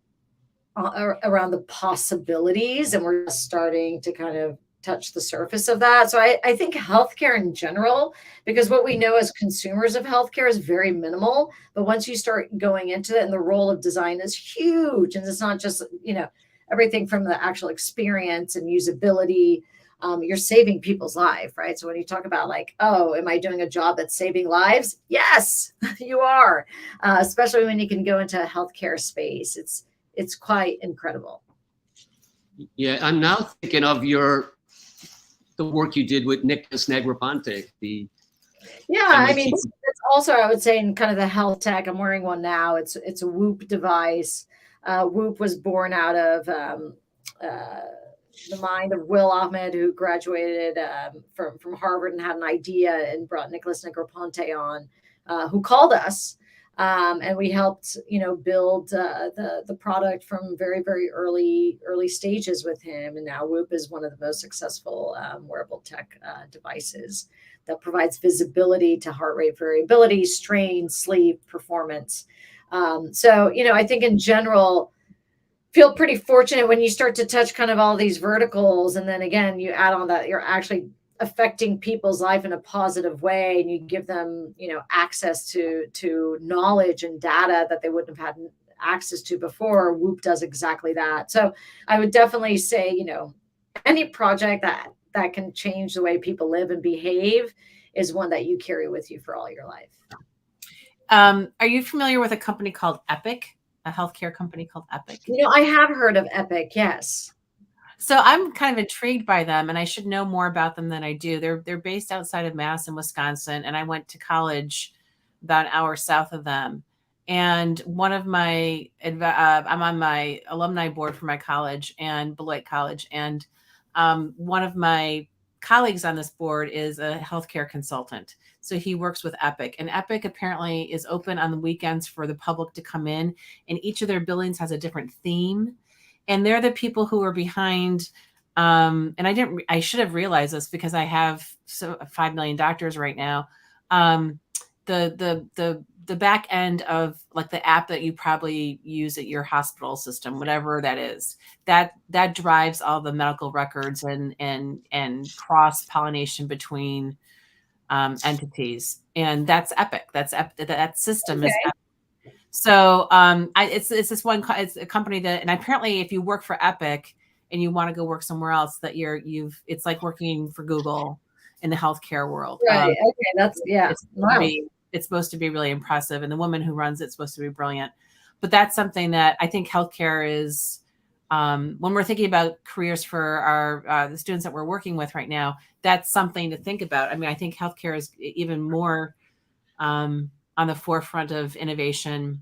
the possibilities. And we're just starting to kind of touch the surface of that. So I think healthcare in general, because what we know as consumers of healthcare is very minimal, but once you start going into it, and the role of design is huge, and it's not just, everything from the actual experience and usability, you're saving people's life, right? So when you talk about like, oh, am I doing a job that's saving lives? Yes, you are, especially when you can go into a healthcare space. It's quite incredible.
Yeah, I'm now thinking of the work you did with Nicholas Negroponte.
I mean, it's also, I would say, in kind of the health tech. I'm wearing one now. It's a Whoop device. Whoop was born out of the mind of Will Ahmed, who graduated from Harvard and had an idea and brought Nicholas Negroponte on, who called us. And we helped, build the product from very, very early stages with him. And now Whoop is one of the most successful wearable tech devices that provides visibility to heart rate variability, strain, sleep, performance. I think in general, feel pretty fortunate when you start to touch kind of all these verticals. And then again, you add on that you're actually affecting people's life in a positive way, and you give them, access to knowledge and data that they wouldn't have had access to before. Whoop does exactly that. So I would definitely say, any project that can change the way people live and behave is one that you carry with you for all your life.
Are you familiar with a company called Epic, a healthcare company called Epic?
I have heard of Epic, yes.
So I'm kind of intrigued by them, and I should know more about them than I do. They're based outside of Mass in Wisconsin, and I went to college about an hour south of them. And one of my I'm on my alumni board for my college and Beloit College, and one of my colleagues on this board is a healthcare consultant. So he works with Epic, and Epic apparently is open on the weekends for the public to come in, and each of their buildings has a different theme. And they're the people who are behind. And I should have realized this because I have 5 million doctors right now. The back end of like the app that you probably use at your hospital system, whatever that is, that drives all the medical records and cross pollination between entities. And that's Epic. That system is Epic. So it's this one. It's a company that, and apparently, if you work for Epic and you want to go work somewhere else, that it's like working for Google in the healthcare world.
Right. Okay. That's
It's supposed to be really impressive, and the woman who runs it's supposed to be brilliant. But that's something that I think healthcare is. When we're thinking about careers for our the students that we're working with right now, that's something to think about. I mean, I think healthcare is even more on the forefront of innovation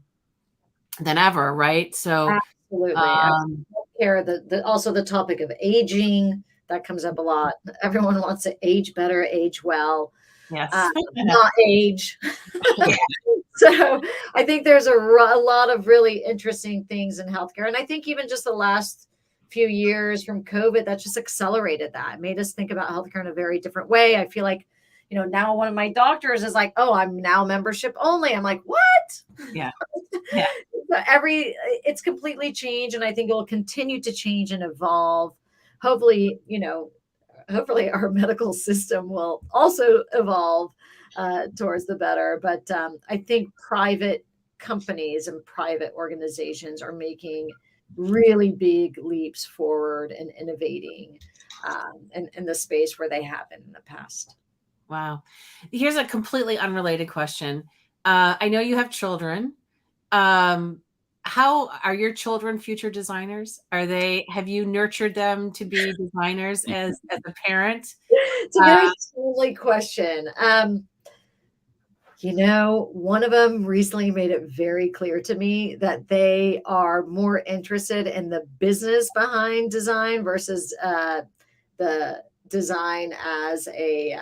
than ever, right? So
absolutely. Healthcare, also the topic of aging, that comes up a lot. Everyone wants to age better, age well.
Yes.
Not age. So I think there's a lot of really interesting things in healthcare. And I think even just the last few years from COVID, that just accelerated that. It made us think about healthcare in a very different way. I feel like, now one of my doctors is like, oh, I'm now membership only. I'm like, what?
Yeah.
It's completely changed. And I think it will continue to change and evolve. Hopefully our medical system will also evolve towards the better. But I think private companies and private organizations are making really big leaps forward and innovating in the space where they haven't in the past.
Wow. Here's a completely unrelated question. I know you have children. How are your children future designers? Have you nurtured them to be designers as a parent?
It's a very silly question. One of them recently made it very clear to me that they are more interested in the business behind design versus the design as a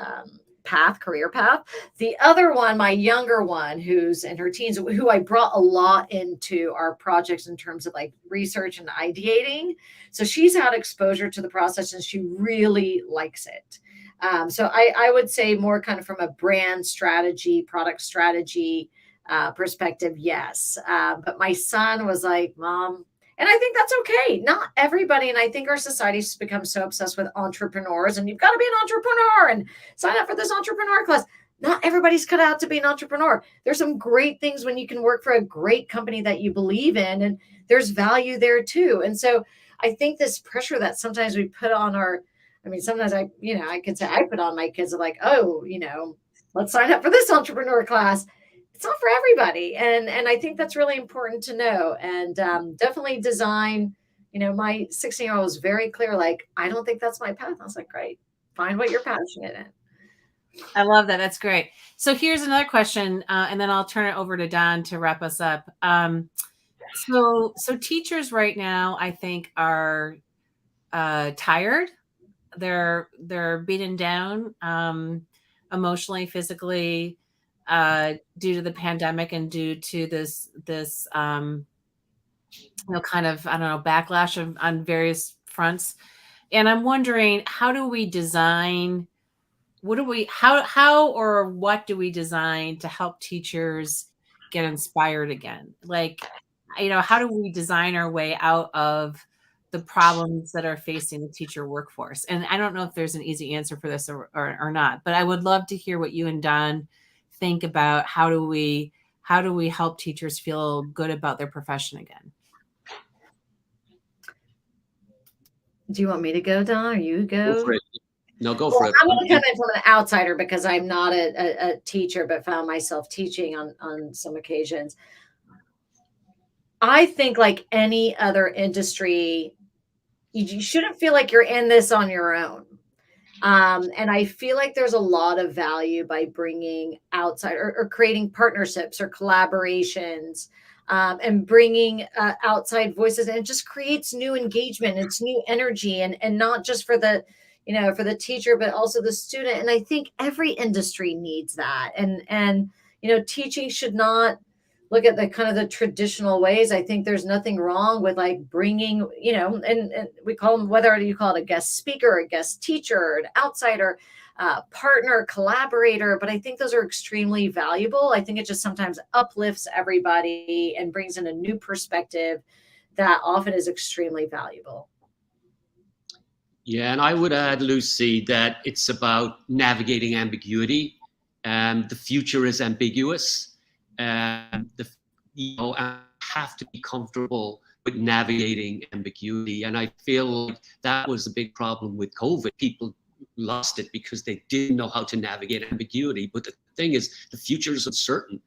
career path. The other one, my younger one, who's in her teens, who I brought a lot into our projects in terms of like research and ideating. So she's had exposure to the process and she really likes it. So I would say more kind of from a brand strategy, product strategy perspective, yes. But my son was like, Mom, and I think that's okay. Not everybody. And I think our society's become so obsessed with entrepreneurs and you've got to be an entrepreneur and sign up for this entrepreneur class. Not everybody's cut out to be an entrepreneur. There's some great things when you can work for a great company that you believe in, and there's value there too. And so I think this pressure that sometimes we put on sometimes I could say I put on my kids of like, oh, let's sign up for this entrepreneur class. It's not for everybody. And I think that's really important to know. And definitely design, my 16-year-old was very clear, like, I don't think that's my path. I was like, great, find what you're passionate in.
I love that. That's great. So here's another question, and then I'll turn it over to Don to wrap us up. So teachers right now, I think, are tired. They're beaten down emotionally, physically, due to the pandemic and due to this kind of, I don't know, backlash on various fronts. And I'm wondering, how do we design? What do we design to help teachers get inspired again? Like, how do we design our way out of the problems that are facing the teacher workforce? And I don't know if there's an easy answer for this or not, but I would love to hear what you and Don think about how do we help teachers feel good about their profession again?
Do you want me to go, Don, or you go?
Go for it. No, go for it.
I'm going to come in from an outsider because I'm not a teacher, but found myself teaching on some occasions. I think like any other industry, you shouldn't feel like you're in this on your own. And I feel like there's a lot of value by bringing outside or creating partnerships or collaborations, and bringing outside voices, and it just creates new engagement. It's new energy, and not just for the, for the teacher, but also the student. And I think every industry needs that. And teaching should not look at the kind of the traditional ways. I think there's nothing wrong with like bringing, and we call them, whether you call it a guest speaker, a guest teacher, an outsider, partner, collaborator. But I think those are extremely valuable. I think it just sometimes uplifts everybody and brings in a new perspective that often is extremely valuable.
Yeah, and I would add, Lucy, that it's about navigating ambiguity. The future is ambiguous. And I have to be comfortable with navigating ambiguity. And I feel like that was a big problem with COVID. People lost it because they didn't know how to navigate ambiguity. But the thing is, the future is uncertain.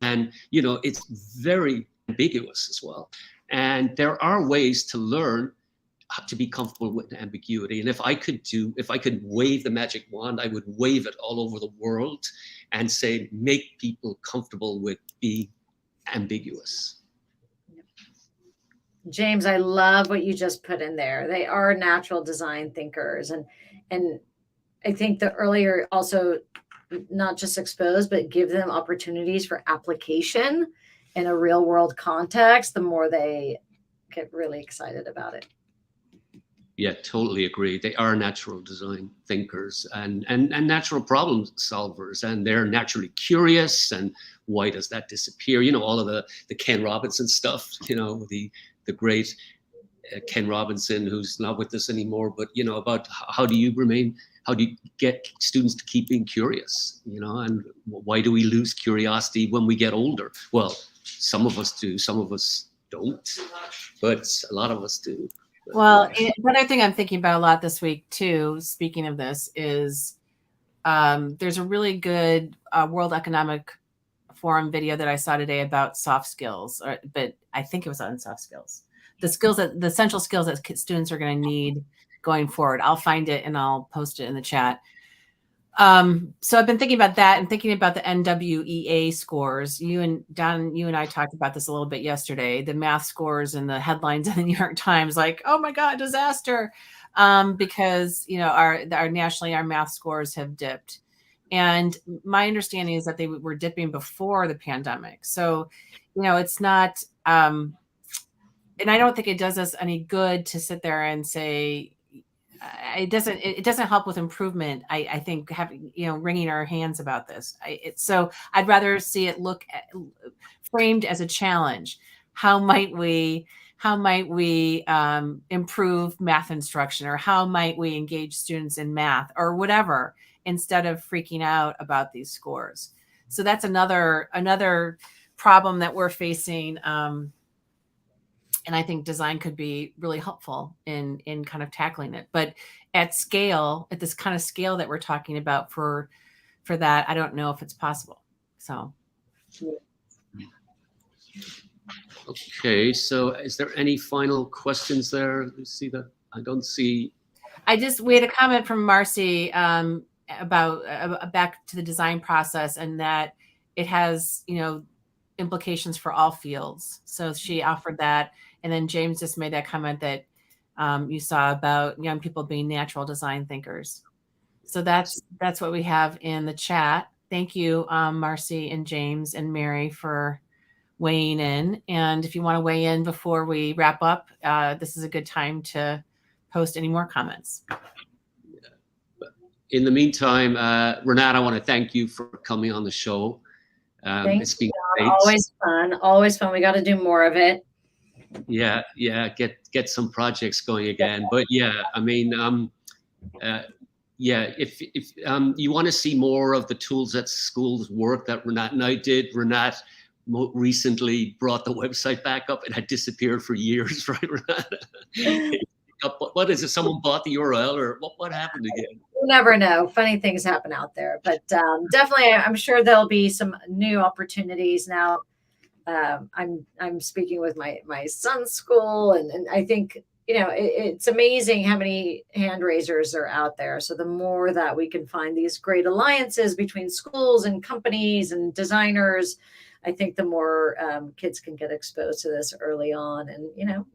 And, it's very ambiguous as well. And there are ways to learn how to be comfortable with ambiguity. And if I could wave the magic wand, I would wave it all over the world and say, make people comfortable with being ambiguous.
James, I love what you just put in there. They are natural design thinkers. And I think the earlier also not just expose, but give them opportunities for application in a real world context, the more they get really excited about it.
Yeah, totally agree. They are natural design thinkers and natural problem solvers, and they're naturally curious. And why does that disappear? All of the Ken Robinson stuff, the great Ken Robinson, who's not with us anymore, but, about how do you get students to keep being curious, and why do we lose curiosity when we get older? Well, some of us do, some of us don't, but a lot of us do.
Well, another thing I'm thinking about a lot this week too, speaking of this, is there's a really good World Economic Forum video that I saw today about soft skills, but I think it was on soft skills, the essential skills that students are going to need going forward. I'll find it and I'll post it in the chat. So I've been thinking about that and thinking about the NWEA scores. You and I talked about this a little bit yesterday, the math scores and the headlines in the New York Times, like, oh my God, disaster. Because, our nationally, our math scores have dipped. And my understanding is that they were dipping before the pandemic. So, it's not, and I don't think it does us any good to sit there and say, it doesn't help with improvement. I think having, wringing our hands about this. So I'd rather see it framed as a challenge. How might we improve math instruction, or how might we engage students in math, or whatever, instead of freaking out about these scores. So that's another problem that we're facing. And I think design could be really helpful in kind of tackling it. But at scale, at this kind of scale that we're talking about for that, I don't know if it's possible. So.
Okay, so is there any final questions there? Lucy, that I don't see.
We had a comment from Marcy about back to the design process, and that it has, implications for all fields. So she offered that. And then James just made that comment that you saw about young people being natural design thinkers. So that's what we have in the chat. Thank you, Marcy and James and Mary, for weighing in. And if you want to weigh in before we wrap up, this is a good time to post any more comments.
In the meantime, Rinat, I want to thank you for coming on the show. It's been great.
Always fun. We got to do more of it.
Yeah, get some projects going again. But yeah, I mean, if you want to see more of the tools that schools work that Rinat and I did, Rinat recently brought the website back up. It had disappeared for years, right, Rinat? What is it? Someone bought the URL, or what happened again?
You never know. Funny things happen out there, but definitely, I'm sure there'll be some new opportunities now. I'm speaking with my son's school, and I think it's amazing how many hand raisers are out there. So the more that we can find these great alliances between schools and companies and designers, I think the more kids can get exposed to this early on, and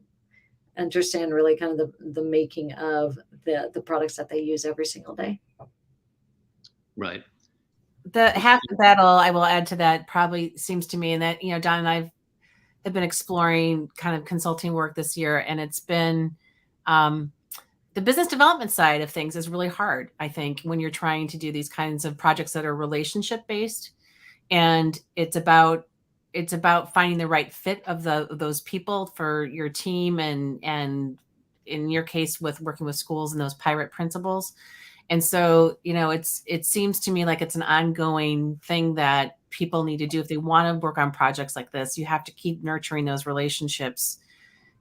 understand really kind of the making of the products that they use every single day.
Right.
The half the battle, I will add to that, probably seems to me, and that, Don and I have been exploring kind of consulting work this year, and it's been the business development side of things is really hard, I think, when you're trying to do these kinds of projects that are relationship based, and it's about finding the right fit of those people for your team, and in your case with working with schools and those pirate principles. And so, it seems to me like it's an ongoing thing that people need to do if they want to work on projects like this. You have to keep nurturing those relationships,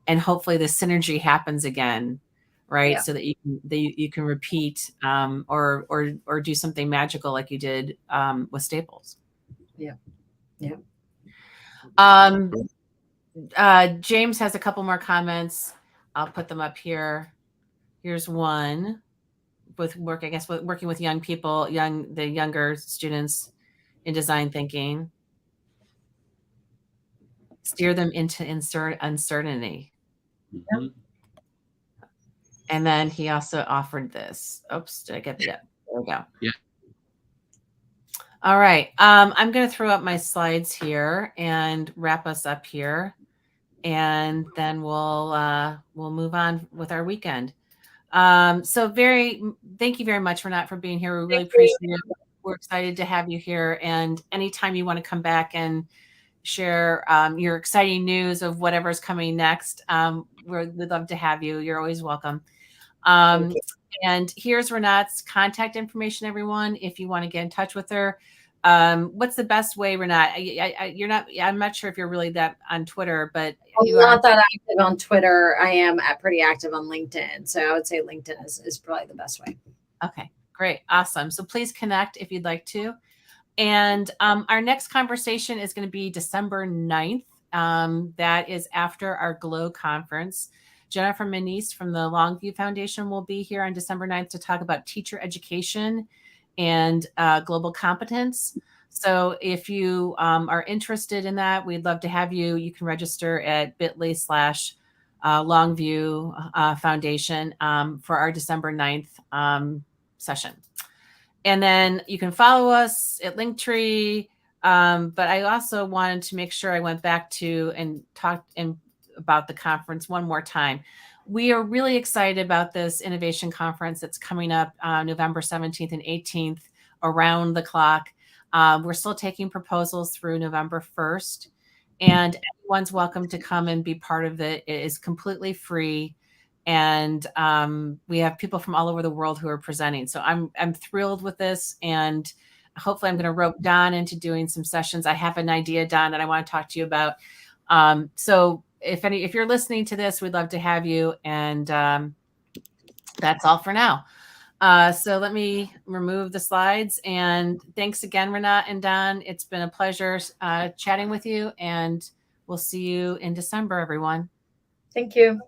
and hopefully the synergy happens again, right?
Yeah.
So that you can repeat or do something magical like you did with Staples.
Yeah. Yeah.
James has a couple more comments. I'll put them up here. Here's one. With working with young people, the younger students in design thinking, steer them into uncertainty.
Mm-hmm.
And then he also offered this. Oops, did I get that? There we go.
Yeah.
All right. I'm going to throw up my slides here and wrap us up here, and then we'll move on with our weekend. So thank you very much, Rinat, for being here. We really appreciate it. We're excited to have you here. And anytime you want to come back and share your exciting news of whatever's coming next, we'd love to have you. You're always welcome. And here's Rinat's contact information, everyone, if you want to get in touch with her. What's the best way, Rinat? I'm not sure if you're really that on Twitter, but
I'm not that active on Twitter. I am pretty active on LinkedIn. So I would say LinkedIn is probably the best way.
Okay, great. Awesome. So please connect if you'd like to. And our next conversation is going to be December 9th. That is after our GLOW conference. Jennifer Manise from the Longview Foundation will be here on December 9th to talk about teacher education and global competence. So if you are interested in that, we'd love to have you. You can register at bit.ly/Longview Foundation for our December 9th session. And then you can follow us at Linktree. But I also wanted to make sure I went back to and talked about the conference one more time. We are really excited about this innovation conference that's coming up November 17th and 18th around the clock. We're still taking proposals through November 1st, and everyone's welcome to come and be part of it. It is completely free. And we have people from all over the world who are presenting. So I'm thrilled with this, and hopefully I'm going to rope Don into doing some sessions. I have an idea, Don, that I want to talk to you about. So if you're listening to this, we'd love to have you. And that's all for now. So let me remove the slides. And thanks again, Rinat and Don. It's been a pleasure chatting with you, and we'll see you in December, everyone.
Thank you.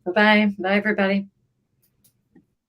Bye-bye. Bye, everybody.